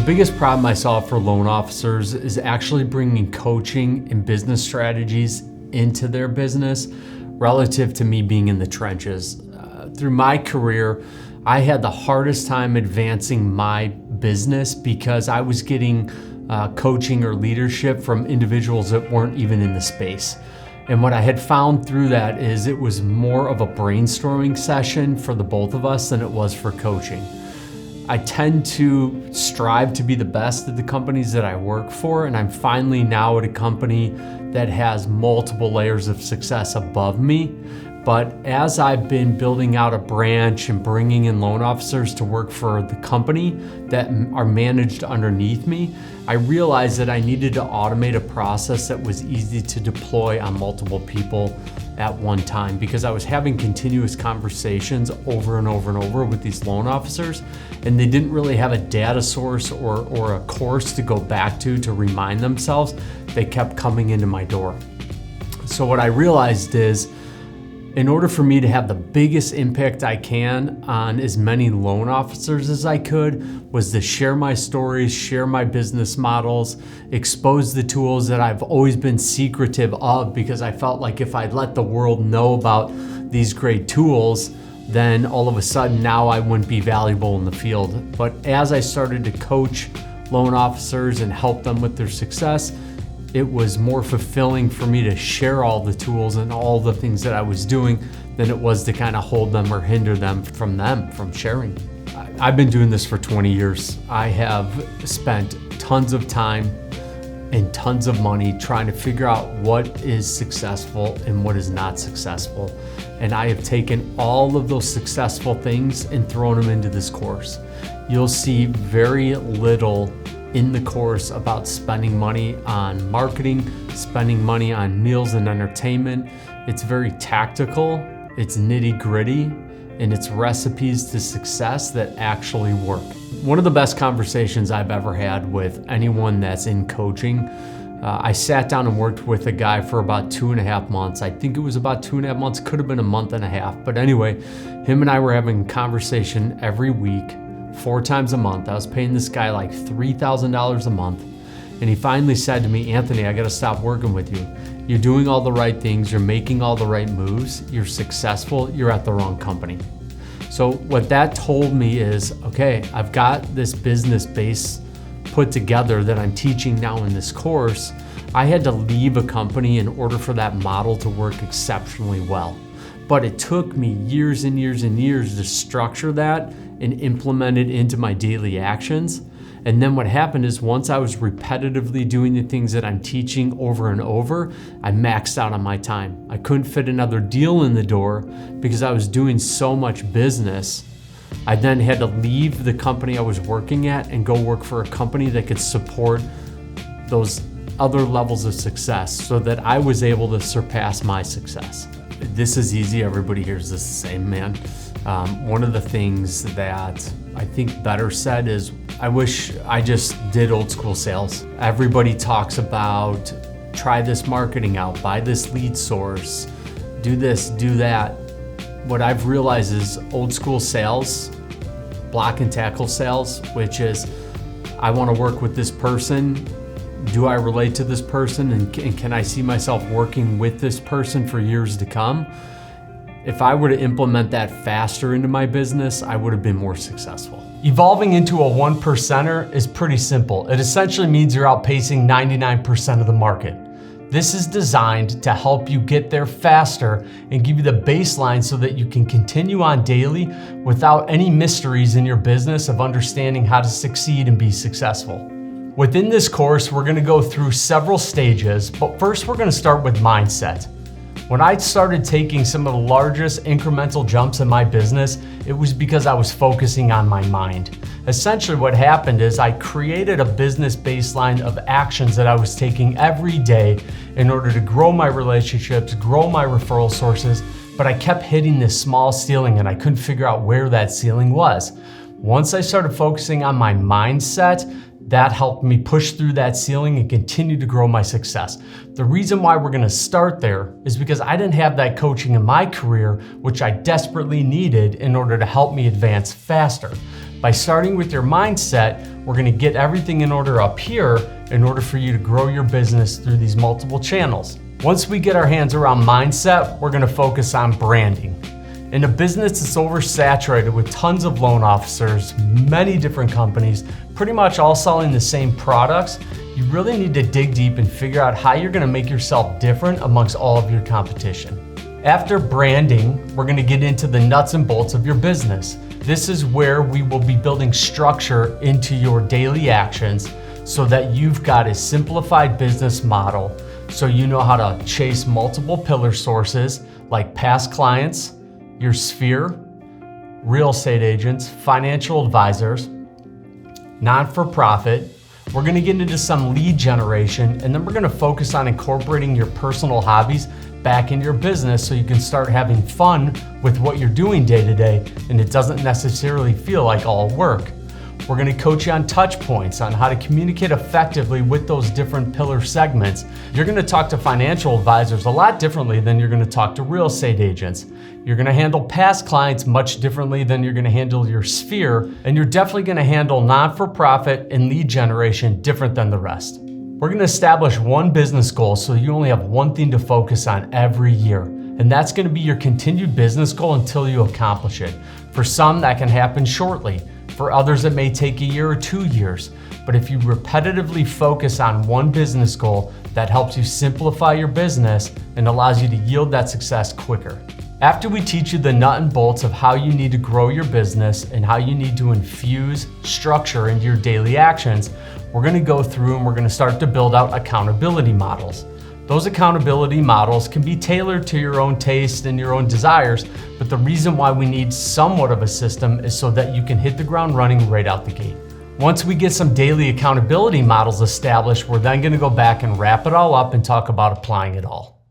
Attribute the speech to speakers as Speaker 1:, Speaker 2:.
Speaker 1: biggest problem I saw for loan officers is actually bringing coaching and business strategies into their business relative to me being in the trenches. Through my career, I had the hardest time advancing my business because I was getting coaching or leadership from individuals that weren't even in the space. And what I had found through that is it was more of a brainstorming session for the both of us than it was for coaching. I tend to strive to be the best at the companies that I work for, and I'm finally now at a company that has multiple layers of success above me. But as I've been building out a branch and bringing in loan officers to work for the company that are managed underneath me, I realized that I needed to automate a process that was easy to deploy on multiple people at one time, because I was having continuous conversations over and over and over with these loan officers, and they didn't really have a data source or a course to go back to remind themselves. They kept coming into my door. So what I realized is, in order for me to have the biggest impact I can on as many loan officers as I could, was to share my stories, share my business models, expose the tools that I've always been secretive of, because I felt like if I let the world know about these great tools, then all of a sudden now I wouldn't be valuable in the field. But as I started to coach loan officers and help them with their success, it was more fulfilling for me to share all the tools and all the things that I was doing than it was to kind of hold them or hinder them from sharing. I've been doing this for 20 years. I have spent tons of time and tons of money trying to figure out what is successful and what is not successful. And I have taken all of those successful things and thrown them into this course. You'll see very little in the course about spending money on marketing, spending money on meals and entertainment. It's very tactical, it's nitty-gritty, and it's recipes to success that actually work. One of the best conversations I've ever had with anyone that's in coaching, I sat down and worked with a guy for about 2.5 months. I think it was about 2.5 months, could have been a month and a half. But anyway, him and I were having a conversation every week, 4 times a month. I was paying this guy like $3,000 a month. And he finally said to me, "Anthony, I gotta stop working with you. You're doing all the right things, you're making all the right moves, you're successful, you're at the wrong company." So what that told me is, okay, I've got this business base put together that I'm teaching now in this course. I had to leave a company in order for that model to work exceptionally well. But it took me years and years and years to structure that and implement it into my daily actions. And then what happened is, once I was repetitively doing the things that I'm teaching over and over, I maxed out on my time. I couldn't fit another deal in the door because I was doing so much business. I then had to leave the company I was working at and go work for a company that could support those other levels of success so that I was able to surpass my success. This is easy, everybody hears this the same, man. One of the things that I think better said is, I wish I just did old school sales. Everybody talks about try this marketing out, buy this lead source, do this, do that. What I've realized is old school sales, block and tackle sales, which is, I want to work with this person. Do I relate to this person, and can I see myself working with this person for years to come? If I were to implement that faster into my business, I would have been more successful. Evolving into a 1%er is pretty simple. It essentially means you're outpacing 99% of the market. This is designed to help you get there faster and give you the baseline so that you can continue on daily without any mysteries in your business of understanding how to succeed and be successful. Within this course, we're going to go through several stages, but first we're going to start with mindset. When I started taking some of the largest incremental jumps in my business, it was because I was focusing on my mind. Essentially what happened is I created a business baseline of actions that I was taking every day in order to grow my relationships, grow my referral sources, but I kept hitting this small ceiling and I couldn't figure out where that ceiling was. Once I started focusing on my mindset, That helped me push through that ceiling and continue to grow my success. The reason why we're gonna start there is because I didn't have that coaching in my career, which I desperately needed in order to help me advance faster. By starting with your mindset, we're gonna get everything in order up here in order for you to grow your business through these multiple channels. Once we get our hands around mindset, we're gonna focus on branding. In a business that's oversaturated with tons of loan officers, many different companies, pretty much all selling the same products, you really need to dig deep and figure out how you're gonna make yourself different amongst all of your competition. After branding, we're gonna get into the nuts and bolts of your business. This is where we will be building structure into your daily actions so that you've got a simplified business model so you know how to chase multiple pillar sources like past clients, your sphere, real estate agents, financial advisors, non-for-profit. We're gonna get into some lead generation, and then we're gonna focus on incorporating your personal hobbies back into your business so you can start having fun with what you're doing day to day and it doesn't necessarily feel like all work. We're gonna coach you on touch points, on how to communicate effectively with those different pillar segments. You're gonna talk to financial advisors a lot differently than you're gonna talk to real estate agents. You're gonna handle past clients much differently than you're gonna handle your sphere, and you're definitely gonna handle non-for-profit and lead generation different than the rest. We're gonna establish one business goal so you only have one thing to focus on every year, and that's gonna be your continued business goal until you accomplish it. For some, that can happen shortly. For others, it may take a year or 2 years. But if you repetitively focus on one business goal, that helps you simplify your business and allows you to yield that success quicker. After we teach you the nut and bolts of how you need to grow your business and how you need to infuse structure into your daily actions, we're gonna go through and we're gonna start to build out accountability models. Those accountability models can be tailored to your own taste and your own desires, but the reason why we need somewhat of a system is so that you can hit the ground running right out the gate. Once we get some daily accountability models established, we're then gonna go back and wrap it all up and talk about applying it all.